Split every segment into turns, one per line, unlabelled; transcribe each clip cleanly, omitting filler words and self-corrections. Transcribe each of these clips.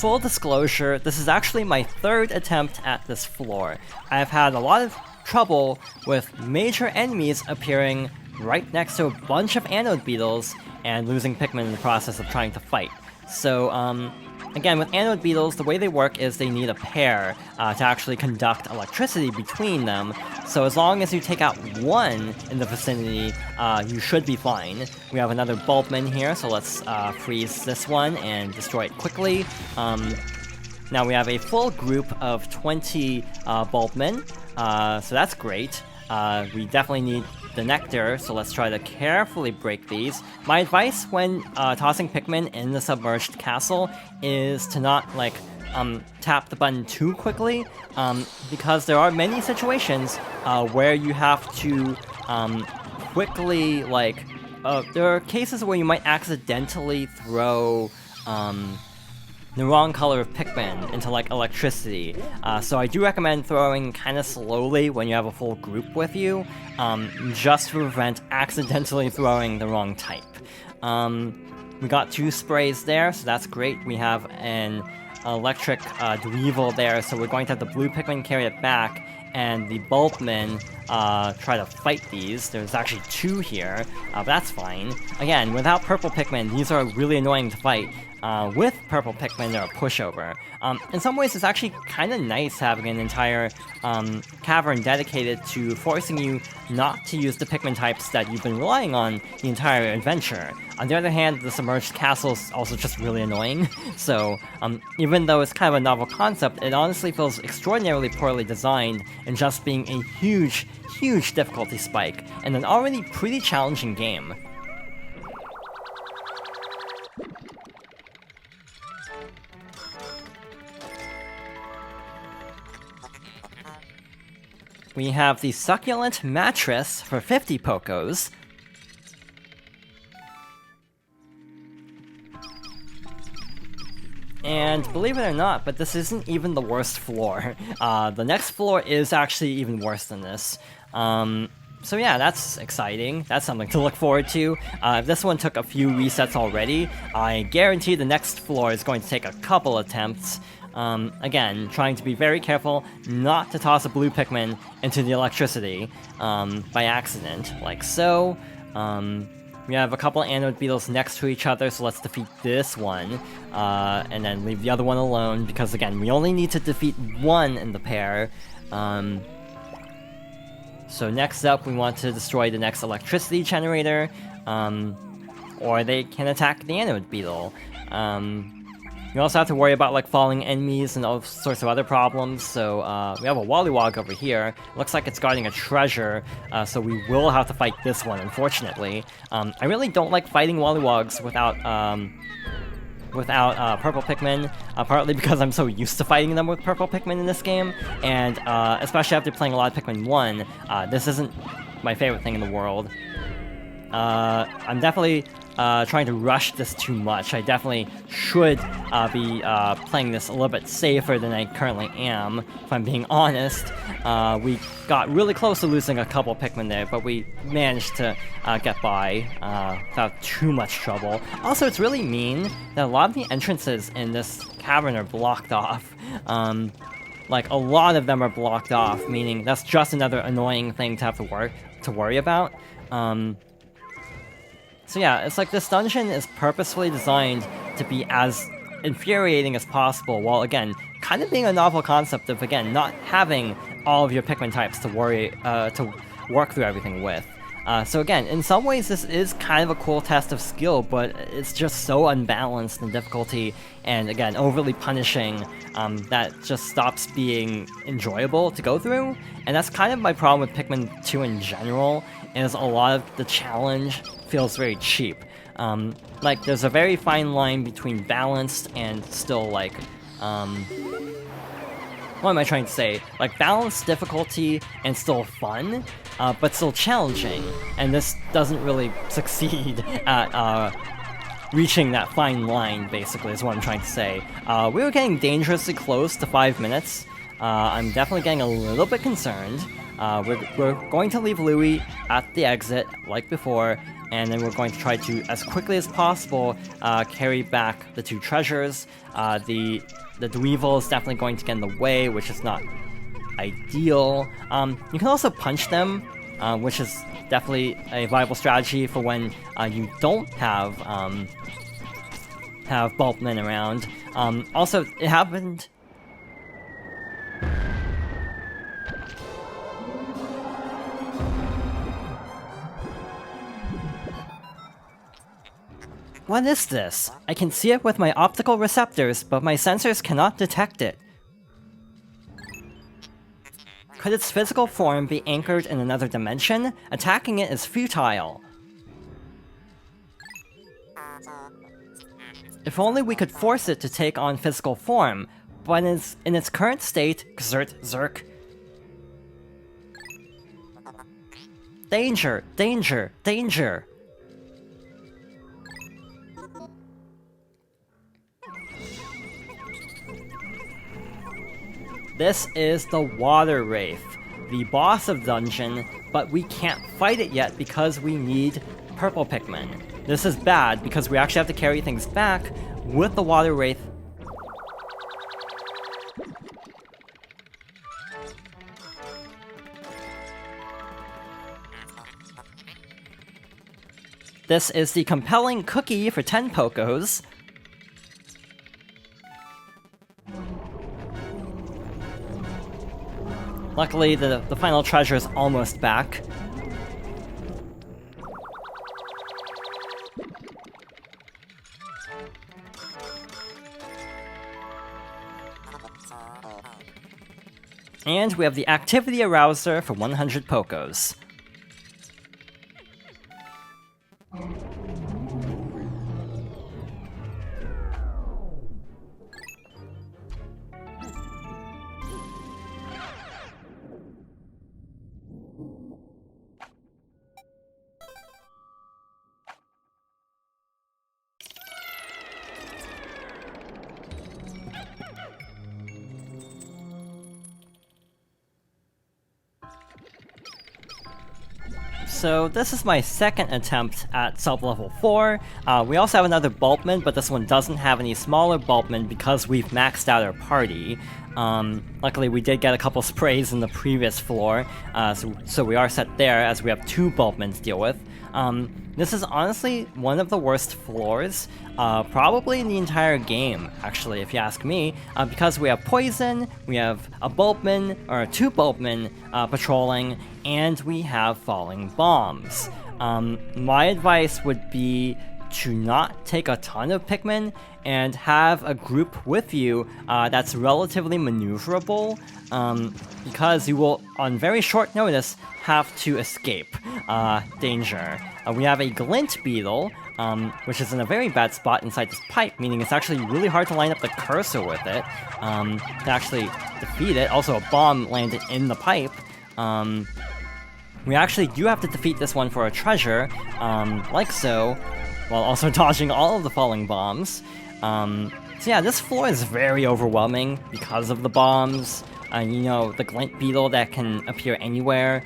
full disclosure, this is actually my third attempt at this floor. I've had a lot of trouble with major enemies appearing right next to a bunch of anode beetles and losing Pikmin in the process of trying to fight. So, again, with anode beetles, the way they work is they need a pair to actually conduct electricity between them. So as long as you take out one in the vicinity, you should be fine. We have another Bulbmin here, so let's freeze this one and destroy it quickly. Now we have a full group of 20 Bulbmin, so that's great. We definitely need the nectar, so let's try to carefully break these. My advice when tossing Pikmin in the Submerged Castle is to not, like, tap the button too quickly, because there are many situations where you have to quickly, like, there are cases where you might accidentally throw the wrong color of Pikmin into, like, electricity. So I do recommend throwing kind of slowly when you have a full group with you, just to prevent accidentally throwing the wrong type. We got 2 sprays there, so that's great. We have an electric Dweevil there, so we're going to have the blue Pikmin carry it back, and the Bulbmin try to fight these. There's actually 2 here, but that's fine. Again, without purple Pikmin, these are really annoying to fight. With purple Pikmin, they're a pushover. In some ways, it's actually kind of nice having an entire cavern dedicated to forcing you not to use the Pikmin types that you've been relying on the entire adventure. On the other hand, the Submerged Castle is also just really annoying, so even though it's kind of a novel concept, it honestly feels extraordinarily poorly designed in just being a huge, huge difficulty spike in an already pretty challenging game. We have the Succulent Mattress for 50 Pokos. And believe it or not, but this isn't even the worst floor. The next floor is actually even worse than this. So yeah, that's exciting. That's something to look forward to. If this one took a few resets already, I guarantee the next floor is going to take a couple attempts. Again, trying to be very careful not to toss a blue Pikmin into the electricity by accident, like so. We have a couple anode beetles next to each other, so let's defeat this one, and then leave the other one alone, because again, we only need to defeat one in the pair. So next up, we want to destroy the next electricity generator, or they can attack the anode beetle. You also have to worry about, like, falling enemies and all sorts of other problems, so we have a Wollywog over here. Looks like it's guarding a treasure, so we will have to fight this one, unfortunately. I really don't like fighting Wollywogs without purple Pikmin, partly because I'm so used to fighting them with purple Pikmin in this game, and especially after playing a lot of Pikmin 1, this isn't my favorite thing in the world. I'm definitely trying to rush this too much. I definitely should be playing this a little bit safer than I currently am, if I'm being honest. We got really close to losing a couple Pikmin there, but we managed to get by without too much trouble. Also, it's really mean that a lot of the entrances in this cavern are blocked off. Like, a lot of them are blocked off, meaning that's just another annoying thing to have to worry about. So yeah, it's like this dungeon is purposefully designed to be as infuriating as possible, while again, kind of being a novel concept of, again, not having all of your Pikmin types to work through everything with. So again, in some ways this is kind of a cool test of skill, but it's just so unbalanced in difficulty, and again, overly punishing, that just stops being enjoyable to go through. And that's kind of my problem with Pikmin 2 in general, is a lot of the challenge feels very cheap. Like, there's a very fine line between balanced and still, like, what am I trying to say? Like, balanced difficulty and still fun, but still challenging, and this doesn't really succeed at reaching that fine line, basically, is what I'm trying to say. We were getting dangerously close to 5 minutes, I'm definitely getting a little bit concerned. We're going to leave Louie at the exit, like before, and then we're going to try to, as quickly as possible, carry back the 2 treasures. The Dweevil is definitely going to get in the way, which is not ideal. You can also punch them, which is definitely a viable strategy for when you don't have Bulkmen around. Also, it happened... What is this? I can see it with my optical receptors, but my sensors cannot detect it. Could its physical form be anchored in another dimension? Attacking it is futile. If only we could force it to take on physical form, but in its current state, Zerk. Danger! Danger! Danger! This is the Water Wraith, the boss of dungeon, but we can't fight it yet because we need purple Pikmin. This is bad because we actually have to carry things back with the Water Wraith. This is the compelling cookie for 10 Pokos. Luckily, the final treasure is almost back. And we have the Activity Arouser for 100 Pokos. So this is my second attempt at sub-level 4. We also have another Bulkman, but this one doesn't have any smaller Bulkman because we've maxed out our party. Luckily we did get a couple sprays in the previous floor, so we are set there as we have 2 Bulkmen to deal with. This is honestly one of the worst floors, probably in the entire game, actually, if you ask me, because we have Poison, we have a Bulkman, or 2 Bulkmen patrolling, and we have falling bombs. My advice would be to not take a ton of Pikmin and have a group with you that's relatively maneuverable, because you will, on very short notice, have to escape danger. We have a Glint Beetle, which is in a very bad spot inside this pipe, meaning it's actually really hard to line up the cursor with it to actually defeat it. Also, a bomb landed in the pipe. We actually do have to defeat this one for a treasure, like so, while also dodging all of the falling bombs. So yeah, this floor is very overwhelming because of the bombs. You know, the Glint Beetle that can appear anywhere.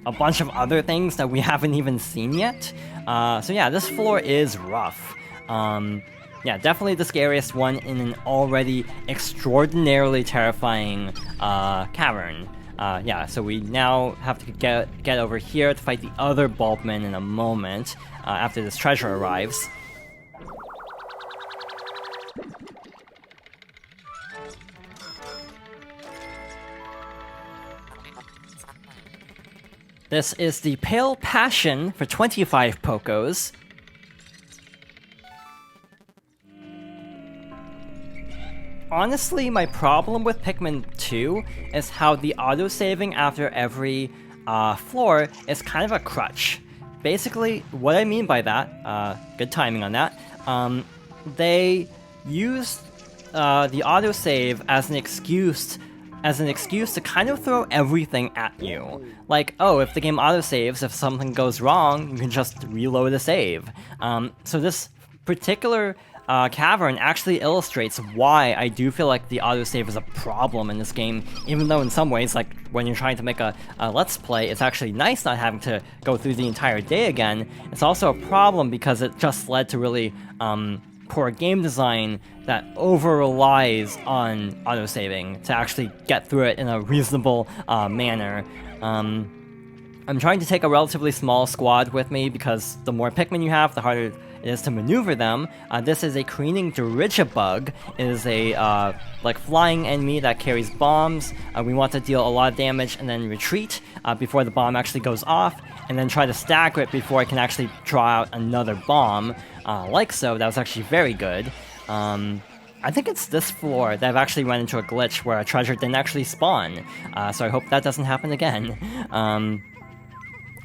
A bunch of other things that we haven't even seen yet. So yeah, this floor is rough. Yeah, definitely the scariest one in an already extraordinarily terrifying cavern. Yeah, so we now have to get over here to fight the other Bulkman in a moment, after this treasure arrives. This is the Pale Passion for 25 Pokos. Honestly, my problem with Pikmin 2 is how the auto-saving after every floor is kind of a crutch. Basically, what I mean by that, good timing on that, they use the autosave as an excuse to kind of throw everything at you. Like, oh, if the game autosaves, if something goes wrong, you can just reload a save. So this particular cavern actually illustrates why I do feel like the autosave is a problem in this game, even though in some ways, like when you're trying to make a Let's Play, it's actually nice not having to go through the entire day again. It's also a problem because it just led to really poor game design that over-relies on autosaving to actually get through it in a reasonable manner. I'm trying to take a relatively small squad with me because the more Pikmin you have, the harder it is to maneuver them. This is a careening Dirigibug. It is a like flying enemy that carries bombs. We want to deal a lot of damage and then retreat before the bomb actually goes off, and then try to stagger it before I can actually draw out another bomb. Like so, that was actually very good. I think it's this floor that I've actually run into a glitch where a treasure didn't actually spawn, so I hope that doesn't happen again.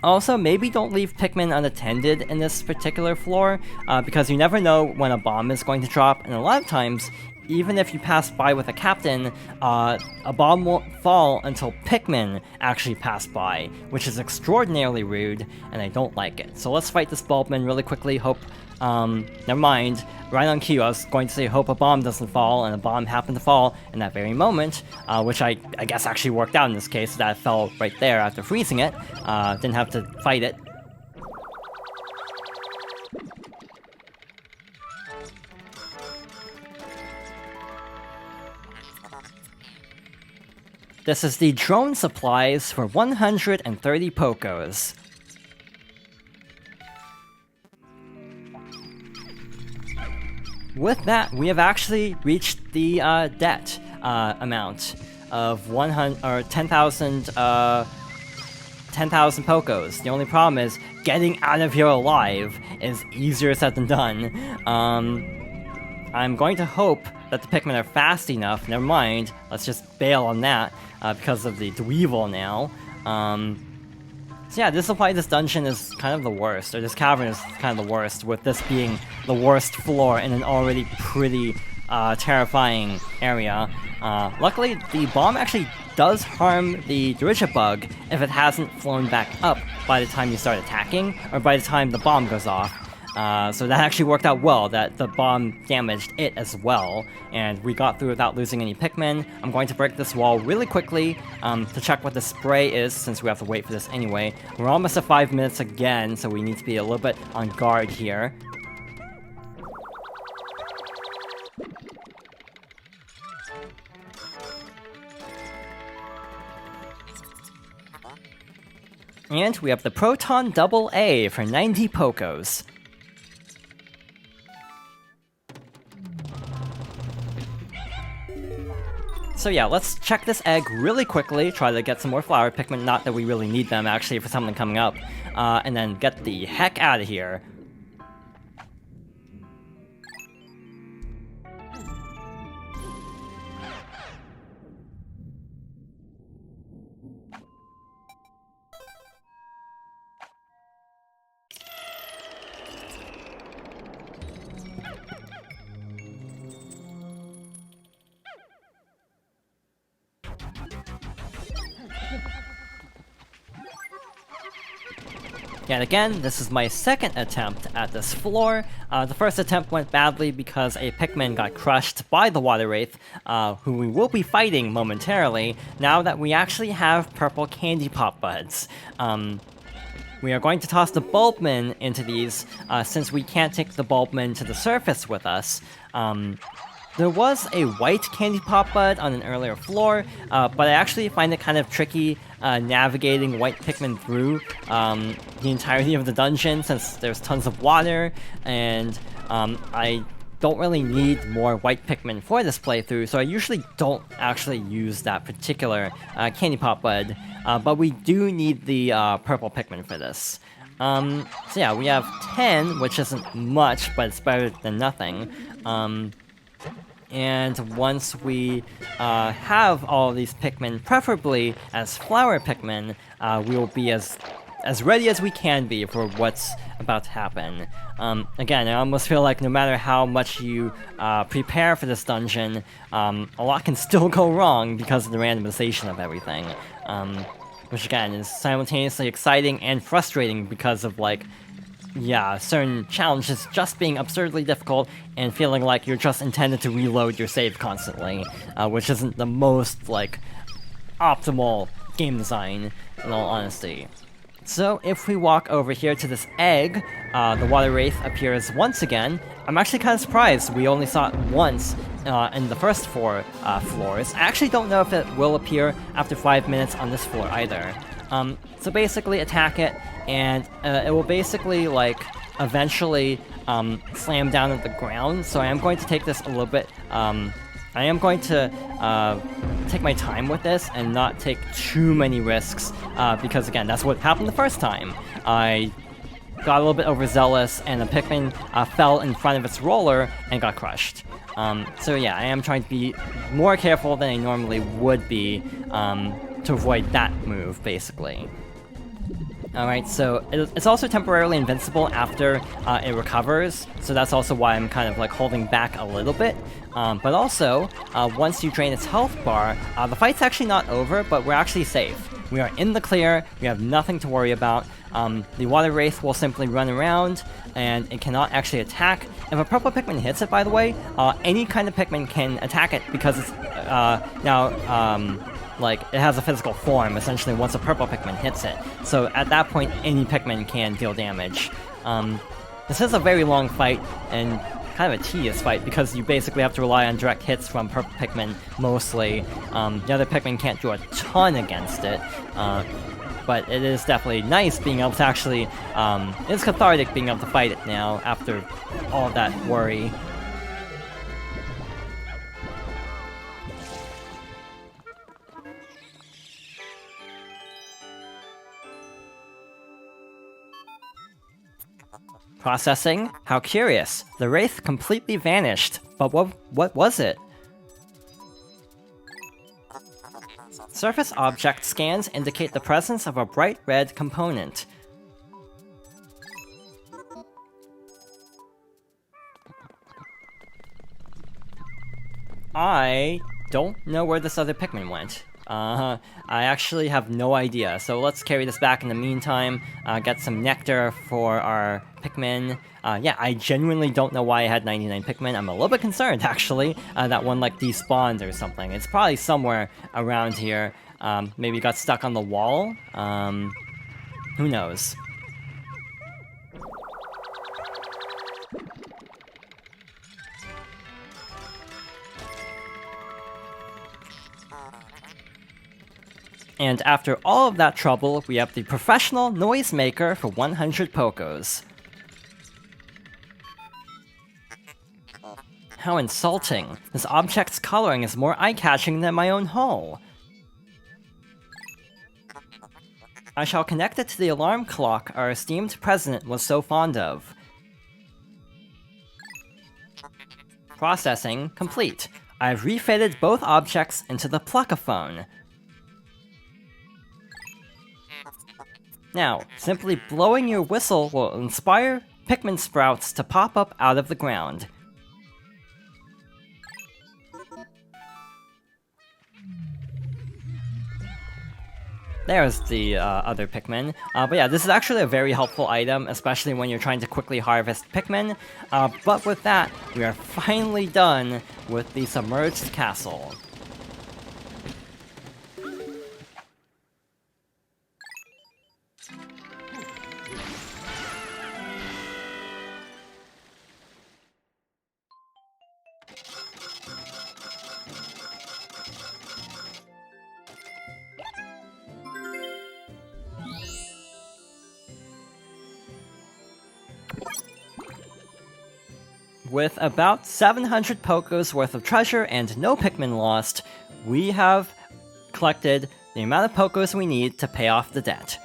Also, maybe don't leave Pikmin unattended in this particular floor, because you never know when a bomb is going to drop, and a lot of times, even if you pass by with a captain, a bomb won't fall until Pikmin actually pass by, which is extraordinarily rude, and I don't like it. So let's fight this Bulbman really quickly, hope... never mind. Right on cue, I was going to say hope a bomb doesn't fall, and a bomb happened to fall in that very moment, which I guess actually worked out in this case, that it fell right there after freezing it. Didn't have to fight it. This is the drone supplies for 130 Pokos. With that, we have actually reached the debt amount of 10,000 Pokos. The only problem is getting out of here alive is easier said than done. I'm going to hope that the Pikmin are fast enough. Never mind, let's just bail on that because of the Dweevil now. So yeah, this is why this dungeon is kind of the worst, or this cavern is kind of the worst, with this being the worst floor in an already pretty terrifying area. Luckily, the bomb actually does harm the Dirigibug if it hasn't flown back up by the time you start attacking, or by the time the bomb goes off. So that actually worked out well, that the bomb damaged it as well, and we got through without losing any Pikmin. I'm going to break this wall really quickly to check what the spray is, since we have to wait for this anyway. We're almost at 5 minutes again, so we need to be a little bit on guard here. And we have the Proton Double A for 90 Pokos. So yeah, let's check this egg really quickly, try to get some more flower Pikmin, not that we really need them actually for something coming up, and then get the heck out of here. Yet again, this is my second attempt at this floor. The first attempt went badly because a Pikmin got crushed by the Water Wraith, who we will be fighting momentarily, now that we actually have purple candy pop buds. We are going to toss the Bulbman into these, since we can't take the Bulbman to the surface with us. There was a white candy pop bud on an earlier floor, but I actually find it kind of tricky navigating white Pikmin through the entirety of the dungeon, since there's tons of water, and I don't really need more white Pikmin for this playthrough, so I usually don't actually use that particular candy pop bud, but we do need the purple Pikmin for this. So yeah, we have 10, which isn't much, but it's better than nothing. And once we have all of these Pikmin, preferably as flower Pikmin, we will be as ready as we can be for what's about to happen. Again, I almost feel like no matter how much you prepare for this dungeon, a lot can still go wrong because of the randomization of everything. Which again is simultaneously exciting and frustrating because of like yeah, certain challenges just being absurdly difficult and feeling like you're just intended to reload your save constantly, which isn't the most, like, optimal game design, in all honesty. So if we walk over here to this egg, the water wraith appears once again. I'm actually kind of surprised we only saw it once in the first 4 floors. I actually don't know if it will appear after 5 minutes on this floor either. So basically attack it, and it will basically, like, eventually slam down at the ground. So I am going to take this a little bit, I am going to take my time with this and not take too many risks, because again, that's what happened the first time. I got a little bit overzealous, and the Pikmin fell in front of its roller and got crushed. So yeah, I am trying to be more careful than I normally would be to avoid that move, basically. Alright, so it's also temporarily invincible after it recovers, so that's also why I'm kind of like holding back a little bit. But also, once you drain its health bar, the fight's actually not over, but we're actually safe. We are in the clear, we have nothing to worry about. The water wraith will simply run around, and it cannot actually attack. If a purple Pikmin hits it, by the way, any kind of Pikmin can attack it because it's now like, it has a physical form, essentially, once a purple Pikmin hits it. So at that point, any Pikmin can deal damage. This is a very long fight, and kind of a tedious fight, because you basically have to rely on direct hits from purple Pikmin, mostly. The other Pikmin can't do a ton against it, but it is definitely nice being able to actually, it's cathartic being able to fight it now, after all that worry. Processing? How curious. The wraith completely vanished. But what was it? Surface object scans indicate the presence of a bright red component. I don't know where this other Pikmin went. I actually have no idea, so let's carry this back in the meantime, get some nectar for our Pikmin. Yeah, I genuinely don't know why I had 99 Pikmin. I'm a little bit concerned, actually, that one, like, despawned or something. It's probably somewhere around here. Maybe got stuck on the wall? Who knows? And after all of that trouble, we have the professional noisemaker for 100 Pokos. How insulting. This object's coloring is more eye-catching than my own hull. I shall connect it to the alarm clock our esteemed president was so fond of. Processing complete. I've refitted both objects into the pluckaphone. Now, simply blowing your whistle will inspire Pikmin sprouts to pop up out of the ground. There's the other Pikmin. But yeah, this is actually a very helpful item, especially when you're trying to quickly harvest Pikmin. But with that, we are finally done with the Submerged Castle. With about 700 Pokos worth of treasure and no Pikmin lost, we have collected the amount of Pokos we need to pay off the debt.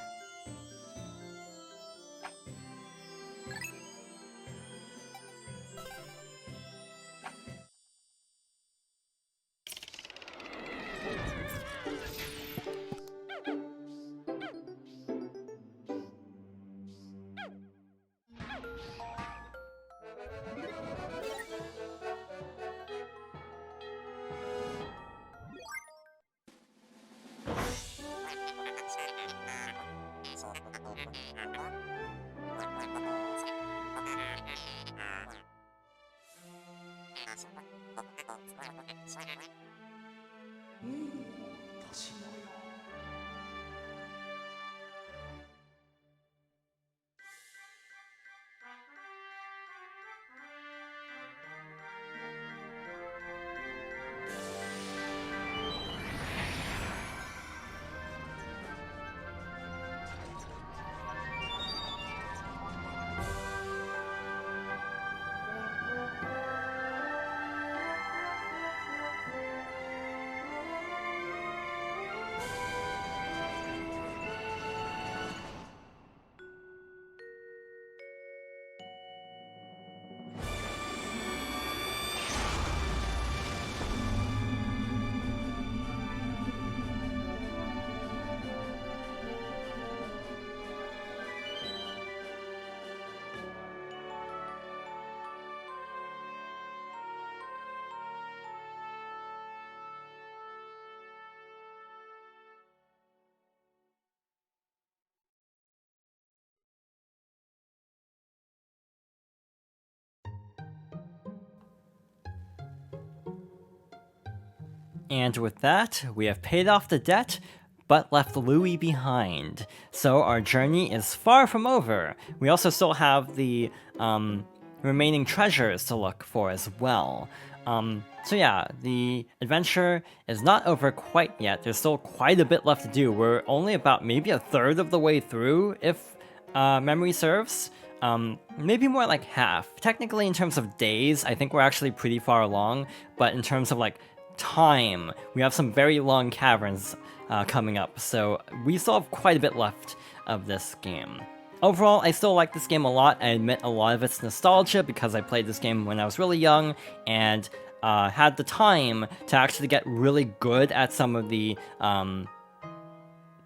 And with that, we have paid off the debt, but left Louis behind. So our journey is far from over. We also still have the remaining treasures to look for as well. So yeah, the adventure is not over quite yet. There's still quite a bit left to do. We're only about maybe a third of the way through, if memory serves. Maybe more like half. Technically, in terms of days, I think we're actually pretty far along, but in terms of like time, we have some very long caverns coming up, so we still have quite a bit left of this game. Overall, I still like this game a lot. I admit a lot of it's nostalgia because I played this game when I was really young and had the time to actually get really good at some of the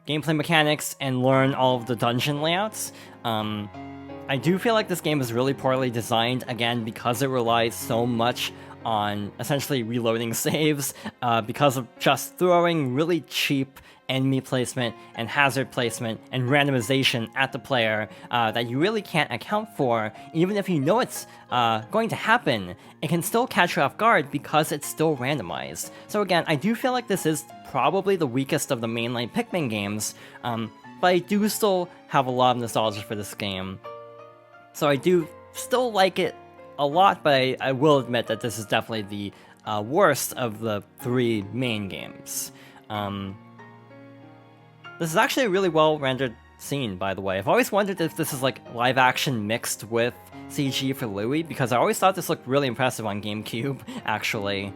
gameplay mechanics and learn all of the dungeon layouts. I do feel like this game is really poorly designed, again, because it relies so much on essentially reloading saves, because of just throwing really cheap enemy placement and hazard placement and randomization at the player that you really can't account for. Even if you know it's going to happen, it can still catch you off guard because it's still randomized. So again, I do feel like this is probably the weakest of the mainline Pikmin games, but I do still have a lot of nostalgia for this game. So I do still like it a lot, but I will admit that this is definitely the worst of the three main games. This is actually a really well rendered scene, by the way. I've always wondered if this is like live action mixed with CG for Louis, because I always thought this looked really impressive on GameCube, actually.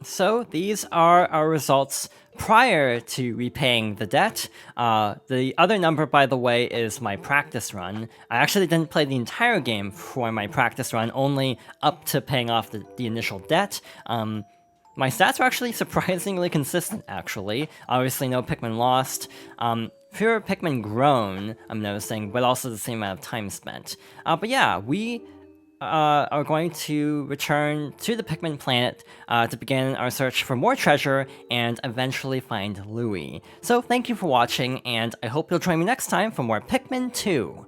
So these are our results prior to repaying the debt. The other number, by the way, is my practice run. I actually didn't play the entire game for my practice run, only up to paying off the initial debt. My stats are actually surprisingly consistent, actually. Obviously, no Pikmin lost. Fewer Pikmin grown, I'm noticing, but also the same amount of time spent. But yeah, we are going to return to the Pikmin planet to begin our search for more treasure and eventually find Louis. So thank you for watching, and I hope you'll join me next time for more Pikmin 2.